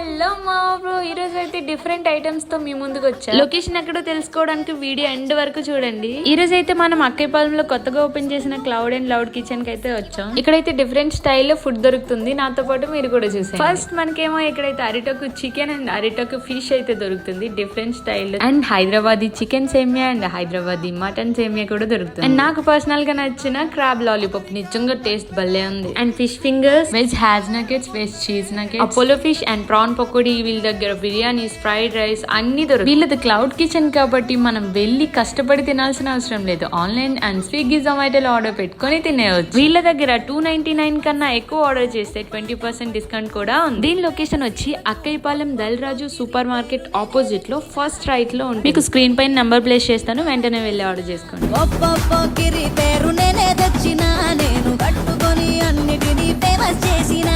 Hello మా bro, ఈరోజు అయితే డిఫరెంట్ ఐటమ్స్ తో మీ ముందుకు వచ్చా. లొకేషన్ ఎక్కడో తెలుసుకోవడానికి వీడియో ఎండ్ వరకు చూడండి. ఈ రోజు అయితే మనం అక్కయ్యపాలెంలో కొత్తగా ఓపెన్ చేసిన క్లౌడ్ అండ్ లౌడ్ కిచెన్ కి అయితే వచ్చాం. ఇక్కడైతే డిఫరెంట్ స్టైల్లో ఫుడ్ దొరుకుతుంది, నాతో పాటు మీరు కూడా చూసారు. ఫస్ట్ మనకేమో ఇక్కడైతే అరిటోకు చికెన్ అండ్ అరిటోకు ఫిష్ అయితే దొరుకుతుంది different style. And Hyderabadi chicken సేమియా అండ్ హైదరాబాదీ మటన్ సేమియా కూడా దొరుకుతుంది. అండ్ నాకు పర్సనల్ గా నచ్చిన క్రాబ్ లాలీపాప్ నిజంగా టేస్ట్ భలే ఉంది. And fish fingers, veg has nuggets, veg cheese nuggets, Apollo fish and prawn pakodi, వీళ్ళ దగ్గర బిర్యానీస్, ఫ్రైడ్ రైస్ అన్ని దొరుకుతాయి. వీళ్ళది క్లౌడ్ కిచెన్ కాబట్టి మనం వెళ్ళి కష్టపడి తినాల్సిన అవసరం లేదు. ఆన్లైన్ అండ్ స్విగ్గీ జొమాటోలో ఆర్డర్ పెట్టుకొని తినేయవచ్చు. వీళ్ళ దగ్గర 299 కన్నా ఎక్కువ ఆర్డర్ చేస్తే 20% డిస్కౌంట్ కూడా ఉంది. దీని లొకేషన్ వచ్చి అక్కయ్యపాలెం దల్రాజు సూపర్ మార్కెట్ ఆపోజిట్ లో ఫస్ట్ రైట్ లో ఉంది. మీకు స్క్రీన్ పైన నంబర్ ప్లేస్ చేస్తాను, వెంటనే వెళ్ళి ఆర్డర్ చేసుకోండి. నేను కట్టుకొని అన్నిటినీ ఫేమస్ చేసిన